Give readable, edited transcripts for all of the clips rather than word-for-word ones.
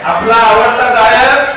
आपला आवडता गायक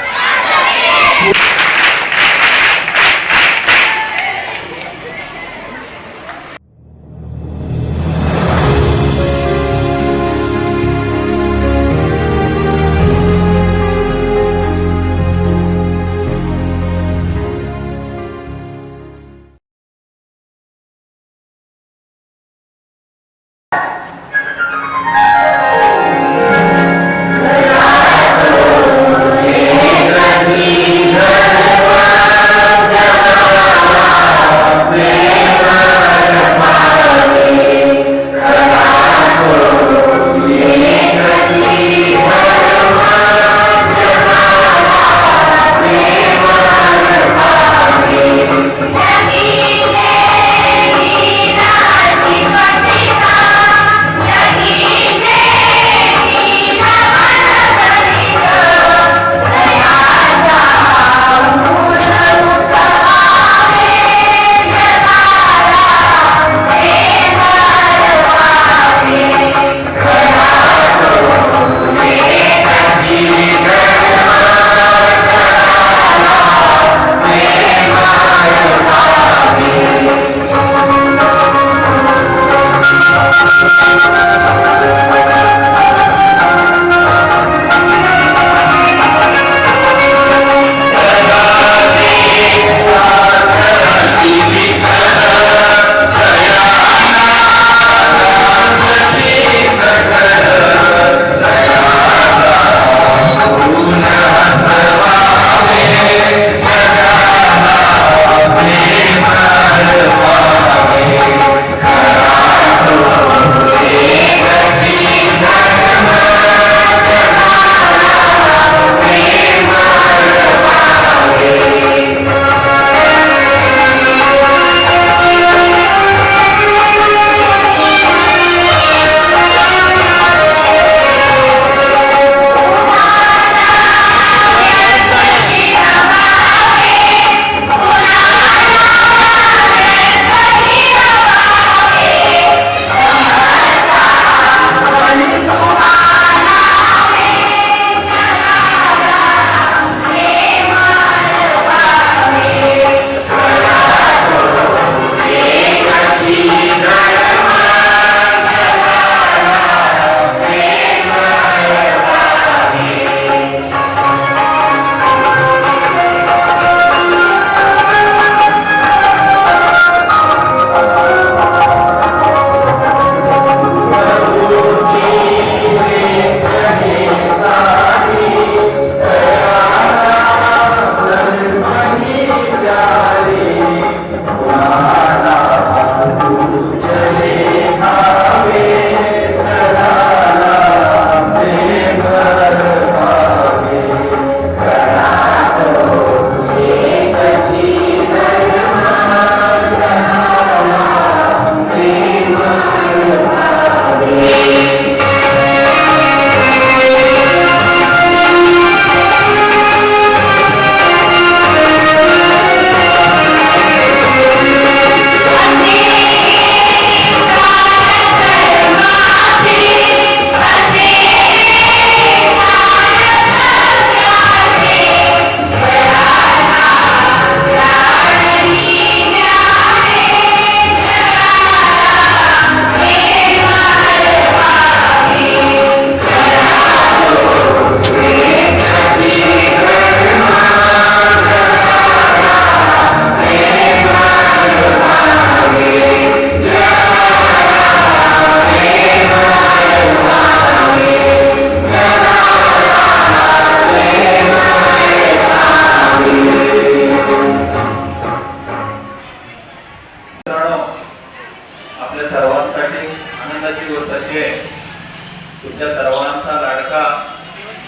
तुमच्या सर्वांचा लाडका,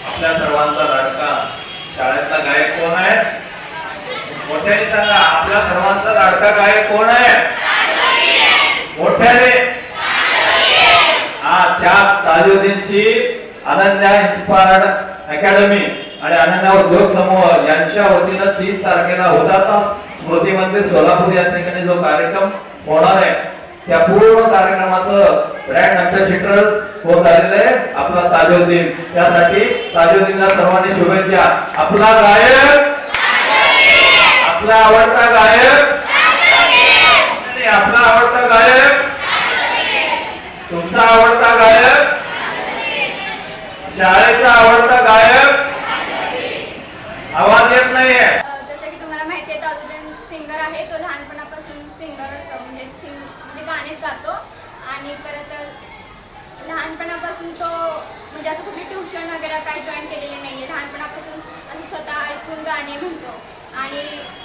आपल्या सर्वांचा लाडका शाळेतला गायक कोण आहे? मोठ्याने सांगा, आपल्या सर्वांचा लाडका गायक कोण आहे? मोठ्याने. त्या ताजुद्दीनची अनन्या इन्स्पायर्ड अकॅडमी आणि अनन्या उद्योग समूह यांच्या वतीनं 30 तारखेला होता स्मृती मंदिर सोलापूर या ठिकाणी जो कार्यक्रम होणार आहे त्या पूर्ण कार्यक्रमाचं ब्रँड अँबॅसेडर होत आलेलं आहे आपला ताजुद्दीन. त्यासाठी ताजुद्दीनला सर्वांनी शुभेच्छा. आपला गायक, आपला आवडता गायक, आपला आवडता गायक, तुमचा आवडता गायक, शाळेचा आवडता गायक. आवाज येत नाहीये. जसं की तुम्हाला माहिती आहे ताजुद्दीन सिंगर आहे. तो लहानपणापासून सिंगर असतो म्हणजे गाणेच गातो. आणि परत लहानपणापासून तो म्हणजे असं कुठली ट्युशन वगैरे काय जॉईन केलेली नाही आहे. लहानपणापासून असं स्वतः ऐकून गाणे म्हणतो. आणि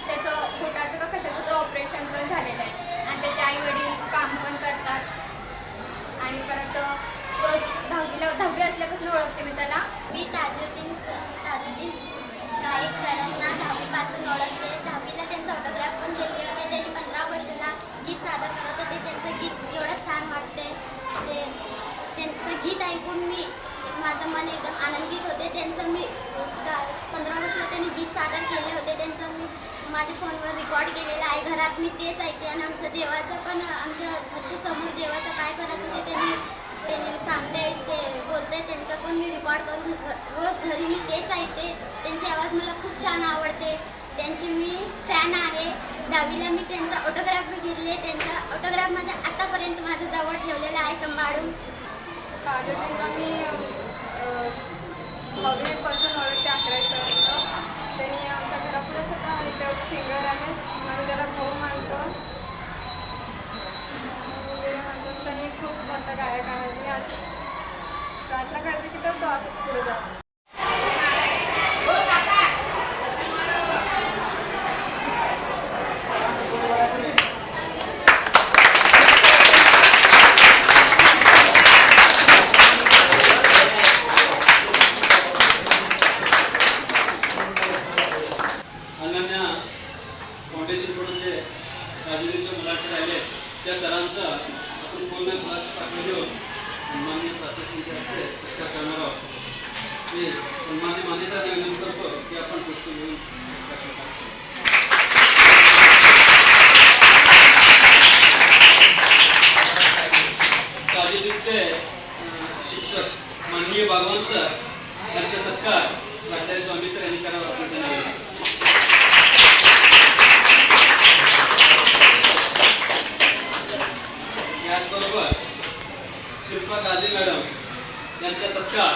त्याचं पोटाचं का कशाचं तर ऑपरेशन पण झालेलं आहे. आणि त्याचे आई वडील काम पण करतात. आणि परत तो 10वी असल्यापासून ओळखते मी त्याला. मी ताजुद्दीन गायक सरांना 10वीपासून ओळखते. 10वीला त्यांचा ऑटोग्राफ पण घेतले होते. त्यांनी 15 ऑगस्टला गीत सादर करत होते. त्यांचं गीत एवढं छान वाटते. त्यांचं गीत ऐकून माझं मन एकदम आनंदित होते. त्यांचं मी 15 ऑगस्टला त्यांनी गीत सादर केले होते. त्यांचं मी माझ्या फोनवर रेकॉर्ड केलेलं आहे. घरात मी तेच ऐकते. आणि आमचं देवाचं पण आमच्या समोर देवाचं काय करायचं ते त्यांनी सांगते, ते बोलते. त्यांचं पण मी रेकॉर्ड करून रोज घरी मी तेच ऐकते. त्यांची आवाज मला खूप छान आवडते. त्यांची मी फॅन आहे. 10वीला मी त्यांचा ऑटोग्राफ बी घेतले. त्यांचा ऑटोग्राफ माझ्या आतापर्यंत माझं जवळ ठेवलेलं आहे सांभाळून. ताजुद्दीनला मी 10वीपासून ओळखते. 11वीपर्यंत त्यांनी आमच्या घरापुढेच होता. आणि ते सिंगर आहे. आम्ही त्याला भाऊ मानतो. त्यांनी खूप मोठा गायक आहे. मी असं प्रार्थना करते की तो असंच पुढे जातो. अनन्या फाउंडेशनकडून जे ताजुद्दीनच्या मुलाचे राहिले त्या सरांचा आपण पूर्ण मुलाची पाठवून देऊन सन्मान्य प्राचार्यांच्या हस्ते सत्कार करणार आहोत. मी सन्मान्य मानेसरांना विनंती करतो की आपण पुष्प घेऊन ताजुद्दीनचे शिक्षक माननीय भगवान सर यांचा सत्कार प्राचार्य स्वामी सर यांनी करावा असं त्यांनी याचबरोबर शिल्पा गांधी मॅडम यांचा सत्कार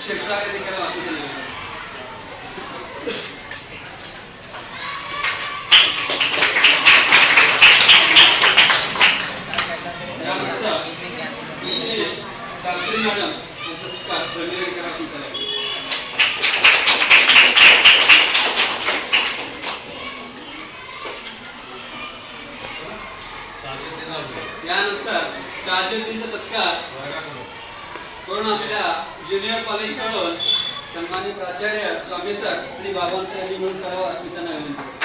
शिक्षक यांनी करावा असं त्यांनी त्यानंतर काश्मीर मॅडम यांचा सत्कार प्रवीण यांनी करावा असं त्यांनी यानंतर ताजुद्दीनचा सत्कार करून आपल्या ज्युनियर कॉलेजकडून सन्मानित प्राचार्य स्वामी सर आणि बाबां सर यांनी मिळून करावा अशी त्यांना विनंती.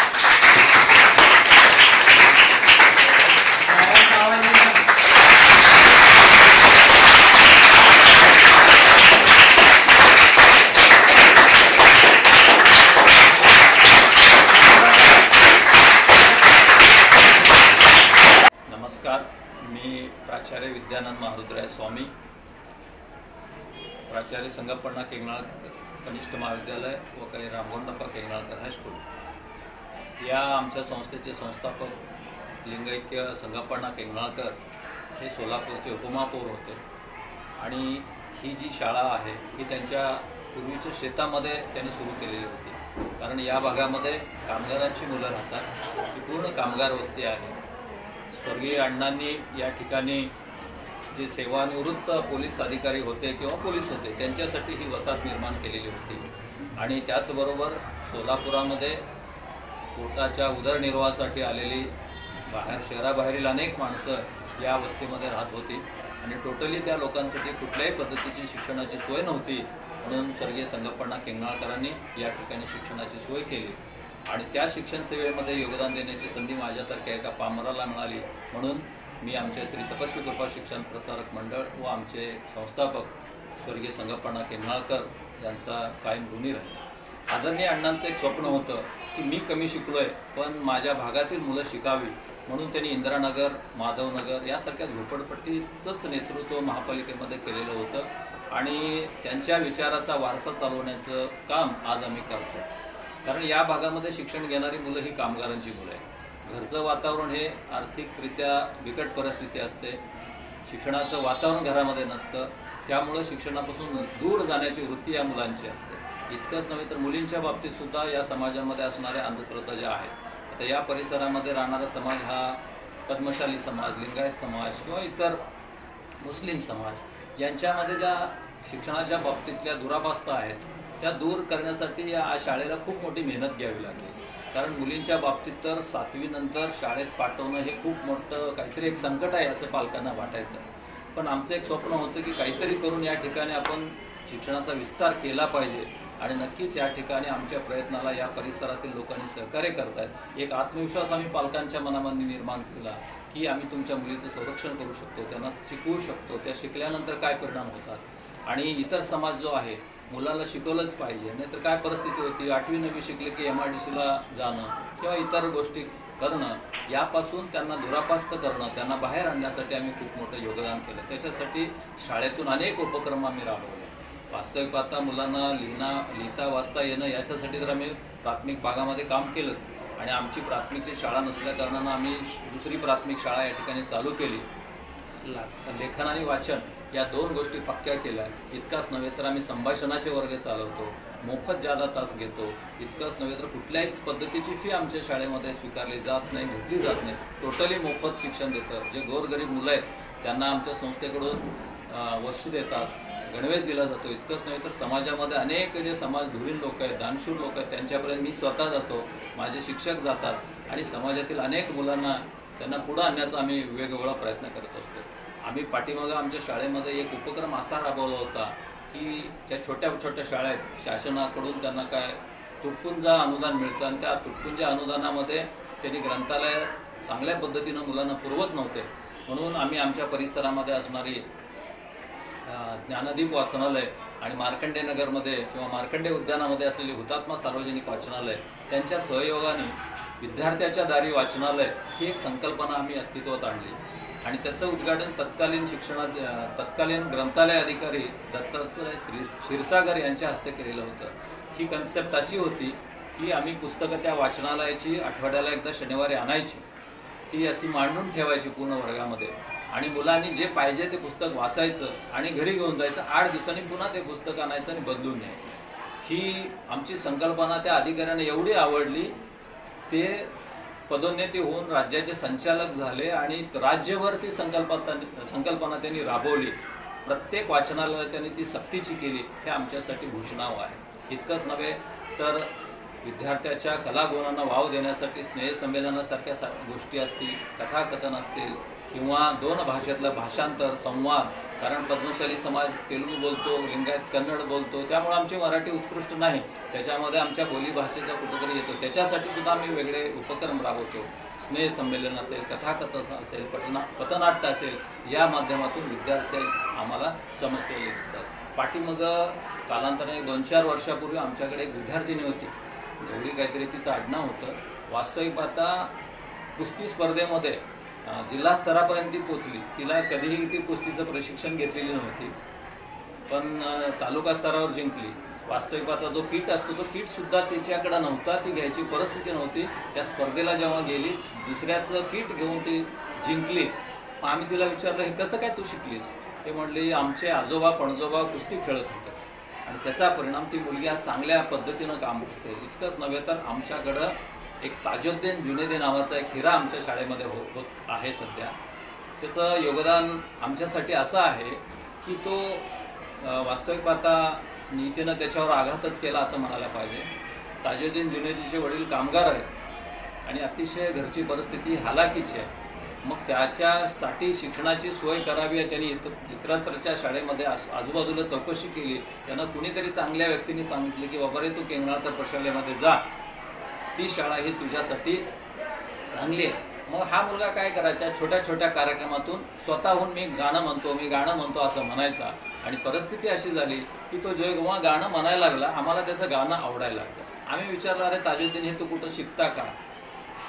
नमस्कार, मी प्राचार्य विद्यानंद महारुद्राय स्वामी, प्राचार्य संगप्पण्णा केंगणाळकर कनिष्ठ महाविद्यालय व काही रामगोंडप्पा केंगणाळकर हायस्कूल या आमच्या संस्थेचे संस्थापक लिंगैक्य संगप्पण्णा केंगणाळकर हे सोलापूरचे उपमहापौर होते. आणि ही जी शाळा आहे ही त्यांच्या पूर्वीच्या शेतामध्ये त्यांनी सुरू केलेली होती. कारण या भागामध्ये कामगारांची मुलं राहतात. ही पूर्ण कामगार वस्ती आहे. स्वर्गीय अण्णांनी या ठिकाणी जे सेवानिवृत्त पोलीस अधिकारी होते किंवा पोलीस होते त्यांच्यासाठी ही वसाहत निर्माण केलेली होती. आणि त्याचबरोबर सोलापुरामध्ये पोटाच्या उदरनिर्वाहासाठी आलेली बाहेर शहराबाहेरील अनेक माणसं या वस्तीमध्ये राहत होती. आणि टोटली त्या लोकांसाठी कुठल्याही पद्धतीची शिक्षणाची सोय नव्हती. म्हणून स्वर्गीय संगप्पण्णा केंगणाळकरांनी या ठिकाणी शिक्षणाची सोय केली. आणि त्या शिक्षण सेवेमध्ये योगदान देण्याची संधी माझ्यासारख्या एका पामराला मिळाली. म्हणून मी आमचे श्री तपस्वी कृपा शिक्षण प्रसारक मंडळ व आमचे संस्थापक स्वर्गीय संगप्पण्णा केंगणाळकर यांचा कायम ऋणी राहील. आदरणीय अण्णांचं एक स्वप्न होतं की मी कमी शिकलो आहे पण माझ्या भागातील मुलं शिकावी, म्हणून त्यांनी इंदिरानगर, माधवनगर यासारख्या झोपडपट्टीचंच नेतृत्व महापालिकेमध्ये केलेलं होतं आणि त्यांच्या विचाराचा वारसा चालवण्याचं काम आज आम्ही करतो. कारण या भागामध्ये शिक्षण घेणारी मुलं ही कामगारांची मुलं आहेत. घरचं वातावरण हे आर्थिकरित्या बिकट परिस्थिती असते, शिक्षणाचं वातावरण घरामध्ये नसतं, त्यामुळं शिक्षणापासून दूर जाण्याची वृत्ती या मुलांची असते. इतकंच नव्हे तर मुलींच्या बाबतीत सुद्धा या समाजामध्ये असणाऱ्या अंधश्रद्धा ज्या आहेत, आता या परिसरामध्ये राहणारा समाज हा पद्मशाली समाज, लिंगायत समाज किंवा इतर मुस्लिम समाज यांच्यामध्ये ज्या शिक्षणाच्या बाबतीतल्या दुरावस्था आहेत त्या दूर करण्यासाठी या शाळेला खूप मोठी मेहनत घ्यावी लागली. कारण मुलींच्या बाबतीत तर 7वी नंतर शाळेत पाठवणं हे खूप मोठं काहीतरी एक संकट आहे असं पालकांना वाटायचं. पण आमचं एक स्वप्न होतं की काहीतरी करून या ठिकाणी आपण शिक्षणाचा विस्तार केला पाहिजे आणि नक्कीच या ठिकाणी आमच्या प्रयत्नाला या परिसरातील लोकांनी सहकार्य करतायत. एक आत्मविश्वास आम्ही पालकांच्या मनामध्ये निर्माण केला की आम्ही तुमच्या मुलीचं संरक्षण करू शकतो, त्यांना शिकवू शकतो, त्या शिकल्यानंतर काय परिणाम होतात आणि इतर समाज जो आहे मुलाला शिकवलंच पाहिजे. नाहीतर काय परिस्थिती होती, 8वी 9वी शिकले की MIDCला जाणं किंवा इतर गोष्टी करणं, यापासून त्यांना दुरापास्त करणं, त्यांना बाहेर आणण्यासाठी आम्ही खूप मोठं योगदान केलं. त्याच्यासाठी शाळेतून अनेक उपक्रम आम्ही राबवले. वास्तविक पाहता मुलांना लिहिता वाचता येणं याच्यासाठी तर आम्ही प्राथमिक भागामध्ये काम केलंच आणि आमची प्राथमिकची शाळा नसल्या कारणानं आम्ही दुसरी प्राथमिक शाळा या ठिकाणी चालू केली. लेखन आणि वाचन या 2 गोष्टी पक्क्या केल्या. इतकाच नव्हे तर आम्ही संभाषणाचे वर्ग चालवतो, मोफत जादा तास घेतो. इतकंच नव्हे तर कुठल्याहीच पद्धतीची फी आमच्या शाळेमध्ये स्वीकारली जात नाही, घेतली जात नाही. टोटली मोफत शिक्षण देतं. जे गोरगरीब मुलं आहेत त्यांना आमच्या संस्थेकडून वस्तू देतात, गणवेश दिला जातो. इतकंच नव्हे तर समाजामध्ये अनेक जे समाज धुरीण लोक आहेत, दानशूर लोक आहेत, त्यांच्यापर्यंत मी स्वतः जातो, माझे शिक्षक जातात आणि समाजातील अनेक मुलांना त्यांना पुढं आणण्याचा आम्ही वेगवेगळा प्रयत्न करत असतो. आम्ही पाठीमागं आमच्या शाळेमध्ये एक उपक्रम असा राबवला होता की त्या छोट्या छोट्या शाळा आहेत, शासनाकडून त्यांना काय तुटपुंजा अनुदान मिळतं आणि त्या तुटपुंजा अनुदानामध्ये त्यांनी ग्रंथालय चांगल्या पद्धतीनं मुलांना पुरवत नव्हते. म्हणून आम्ही आमच्या परिसरामध्ये असणारी ज्ञानदीप वाचनालय आणि मार्कंडे नगरमध्ये किंवा मार्कंडे उद्यानामध्ये असलेली हुतात्मा सार्वजनिक वाचनालय त्यांच्या सहयोगाने विद्यार्थ्याच्या दारी वाचनालय ही एक संकल्पना आम्ही अस्तित्वात आणली आणि त्याचं उद्घाटन तत्कालीन ग्रंथालय अधिकारी दत्तात्रय क्षीरसागर यांच्या हस्ते केलेलं होतं. ही कन्सेप्ट अशी होती की आम्ही पुस्तकं त्या वाचनालयाची आठवड्याला एकदा शनिवारी आणायची, ती अशी मांडून ठेवायची पूर्ण वर्गामध्ये आणि मुलांनी जे पाहिजे ते पुस्तक वाचायचं आणि घरी घेऊन जायचं. 8 दिवसांनी पुन्हा ते पुस्तक आणायचं आणि बदलून न्यायचं. ही आमची संकल्पना त्या अधिकाऱ्यांना एवढी आवडली, ते पदोन्नती होऊन राज्याचे संचालक झाले आणि राज्यभर ती संकल्पना त्यांनी राबवली. प्रत्येक वाचनालयाला त्यांनी ती सक्तीची केली. हे आमच्यासाठी भूषणावं आहे. इतकंच नव्हे तर विद्यार्थ्याच्या कलागुणांना वाव देण्यासाठी स्नेहसंमेलनासारख्या गोष्टी असतील, कथाकथन असतील किंवा 2 भाषेतलं भाषांतर, संवाद. कारण पद्मशाली समाज तेलुगू बोलतो, लिंगायत कन्नड बोलतो, त्यामुळे आमची मराठी उत्कृष्ट नाही, त्याच्यामध्ये आमच्या बोलीभाषेचा कुठंतरी येतो. त्याच्यासाठी सुद्धा आम्ही वेगळे उपक्रम राबवतो. स्नेहसंमेलन असेल, कथाकथन असेल, पथनाट्य असेल, या माध्यमातून विद्यार्थी आम्हाला चमकलेले दिसतात. पाठीमागं कालांतराने 2-4 वर्षापूर्वी आमच्याकडे एक विद्यार्थिनी होती, एवढी काहीतरी तिचं आडनाव होतं. वास्तविक पाहता कुस्ती स्पर्धेमध्ये जिल्हा स्तरापर्यंत ती पोचली. तिला कधीही ती कुस्तीचं प्रशिक्षण घेतलेली नव्हती, पण तालुका स्तरावर जिंकली. वास्तविक पाहता जो किट असतो तो किटसुद्धा तिच्याकडं नव्हता, ती घ्यायची परिस्थिती नव्हती. त्या स्पर्धेला जेव्हा गेली दुसऱ्याचं किट घेऊन ती जिंकली. आम्ही तिला विचारलं, हे कसं काय तू शिकलीस? ते म्हणले, आमचे आजोबा पणजोबा कुस्ती खेळत होते आणि त्याचा परिणाम ती मुलगी आज चांगल्या पद्धतीनं काम करते. इतकंच नव्हे तर आमच्याकडं एक ताजुद्दीन जुनेदी नावाचा एक हिरा आमच्या शाळेमध्ये होत आहे सध्या. त्याचं योगदान आमच्यासाठी असं आहे की तो वास्तविक पाहता नीतीनं त्याच्यावर आघातच केला असं म्हणायला पाहिजे. ताजुद्दीन जुनेदीचे वडील कामगार आहेत आणि अतिशय घरची परिस्थिती हालाकीची आहे. मग त्याच्यासाठी शिक्षणाची सोय करावी आहे. त्यांनी इतरत्रच्या शाळेमध्ये आजूबाजूला चौकशी केली. त्यांना कुणीतरी चांगल्या व्यक्तींनी सांगितलं की बाबा रे, तू केंगणाळकर प्रशालेमध्ये जा, ती शाळा ही तुझ्यासाठी चांगली आहे. मग हा मुलगा काय करायचा, छोट्या छोट्या कार्यक्रमातून स्वतःहून मी गाणं म्हणतो असं म्हणायचा. आणि परिस्थिती अशी झाली की तो जेव्हा गाणं म्हणायला लागला, आम्हाला त्याचं गाणं आवडायला लागलं. आम्ही विचारलं, अरे ताजुद्दीन, हे तू कुठं शिकता का?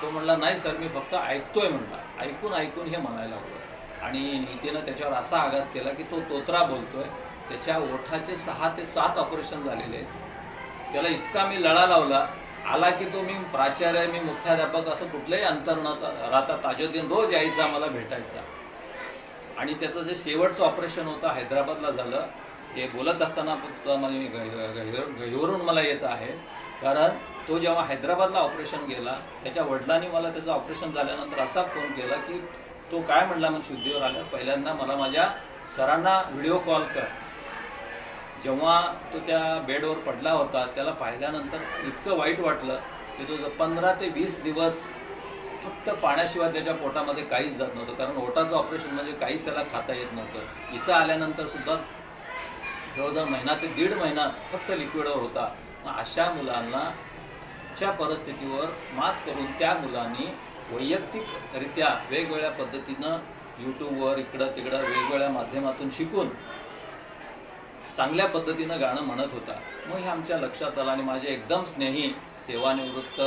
तो म्हणला, नाही सर, मी फक्त ऐकतोय म्हणला. ऐकून हे म्हणायला लागलो. आणि नीतीनं त्याच्यावर असा आघात केला की तो तोत्रा बोलतोय. त्याच्या ओठाचे 6 ते 7 ऑपरेशन झालेले. त्याला इतका मी लळा लावला, आला की तो, मी प्राचार्य, मी मुख्याध्यापक, असं कुठलंही अंतर न राहता ताजुद्दीन रोज यायचा, मला भेटायचा. आणि त्याचं जे शेवटचं ऑपरेशन होतं हैदराबादला झालं. हे बोलत असताना मी गहिवरून मला येत आहे, कारण तो जेव्हा हैदराबादला ऑपरेशन गेला, त्याच्या वडिलांनी मला त्याचं ऑपरेशन झाल्यानंतर असा फोन केला की तो काय म्हणला, मग शुद्धीवर आलं, पहिल्यांदा मला माझ्या सरांना व्हिडिओ कॉल कर. जेव्हा तो त्या बेडवर पडला होता, त्याला पाहिल्यानंतर इतकं वाईट वाटलं की तो 15 ते 20 दिवस फक्त पाण्याशिवाय त्याच्या पोटामध्ये काहीच जात नव्हतं, कारण ओटाचं ऑपरेशन म्हणजे काहीच त्याला खाता येत नव्हतं. इथं आल्यानंतर सुद्धा जवळजवळ महिना ते 1.5 महिना फक्त लिक्विडवर होता. मग अशा मुलांच्या परिस्थितीवर मात करून त्या मुलांनी वैयक्तिकरित्या वेगवेगळ्या पद्धतीनं यूट्यूबवर इकडं तिकडं वेगवेगळ्या माध्यमातून शिकून चांगल्या पद्धतीनं गाणं म्हणत होता. मग हे आमच्या लक्षात आलं. आणि माझे एकदम स्नेही सेवानिवृत्त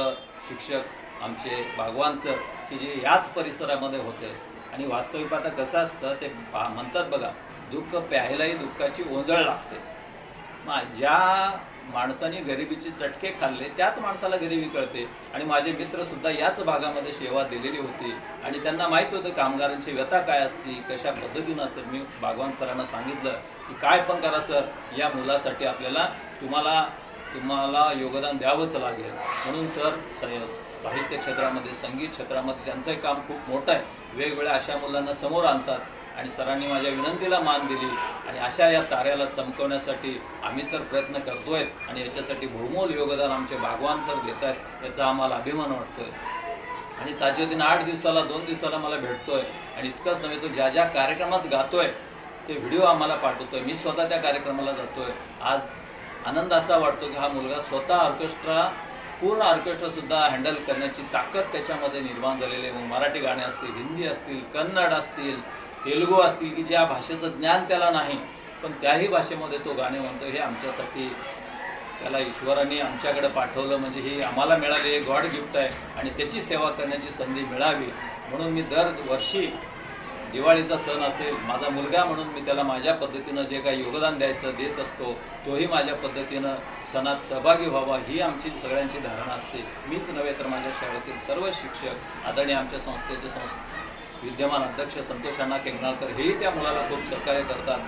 शिक्षक आमचे भागवान सर, की जे याच परिसरामध्ये होते. आणि वास्तविक आता कसं असतं, ते म्हणतात बघा, दुःख प्यायलाही दुःखाची ओंजळ लागते. मग ज्या माणसाने गरिबीचे चटके खाल्ले त्याच माणसाला गरिबी कळते. आणि माझे मित्रसुद्धा याच भागामध्ये सेवा दिलेली होती आणि त्यांना माहीत होतं कामगारांची व्यथा काय असते, कशा पद्धतीनं असतात. मी भागवान सरांना सांगितलं की काय पण करा सर, या मुलासाठी तुम्हाला योगदान द्यावंच लागेल. म्हणून सर साहित्य क्षेत्रामध्ये, संगीत क्षेत्रामध्ये त्यांचंही काम खूप मोठं आहे. वेगवेगळ्या अशा मुलांना समोर आणतात. आणि सरांनी माझ्या विनंतीला मान दिली. आणि अशा या ताऱ्याला चमकवण्यासाठी आम्ही तर प्रयत्न करतोय. आणि याच्यासाठी बहुमोल योगदान आमचे भागवान सर देत आहेत, याचा आम्हाला अभिमान वाटतोय. आणि ताजुद्दीन 8 दिवसाला 2 दिवसाला मला भेटतोय. आणि इतकंच नव्हे, तो ज्या ज्या कार्यक्रमात गातोय ते व्हिडिओ आम्हाला पाठवतोय. मी स्वतः त्या कार्यक्रमाला जातोय. आज आनंद असा वाटतो की हा मुलगा स्वतः पूर्ण ऑर्केस्ट्रासुद्धा हँडल करण्याची ताकद त्याच्यामध्ये निर्माण झालेली आहे. मग मराठी गाणे असतील, हिंदी असतील, कन्नड असतील, तेलुगू असतील, की ज्या भाषेचं ज्ञान त्याला नाही, पण त्याही भाषेमध्ये तो गाणे म्हणतो. हे आमच्यासाठी त्याला ईश्वराने आमच्याकडे पाठवलं, म्हणजे ही आम्हाला मिळालेली गॉड गिफ्ट आहे. आणि त्याची सेवा करण्याची संधी मिळावी म्हणून मी दरवर्षी दिवाळीचा सण असेल, माझा मुलगा म्हणून मी त्याला माझ्या पद्धतीनं जे काही योगदान द्यायचं देत असतो. तोही माझ्या पद्धतीनं सणात सहभागी व्हावा ही आमची सगळ्यांची धारणा असते. मीच नव्हे तर माझ्या शाळेतील सर्व शिक्षक, आदरणीय आमच्या संस्थेचे विद्यमान अध्यक्ष संतोष अण्णा केंगणाळकर, हेही त्या मुलाला खूप सहकार्य करतात.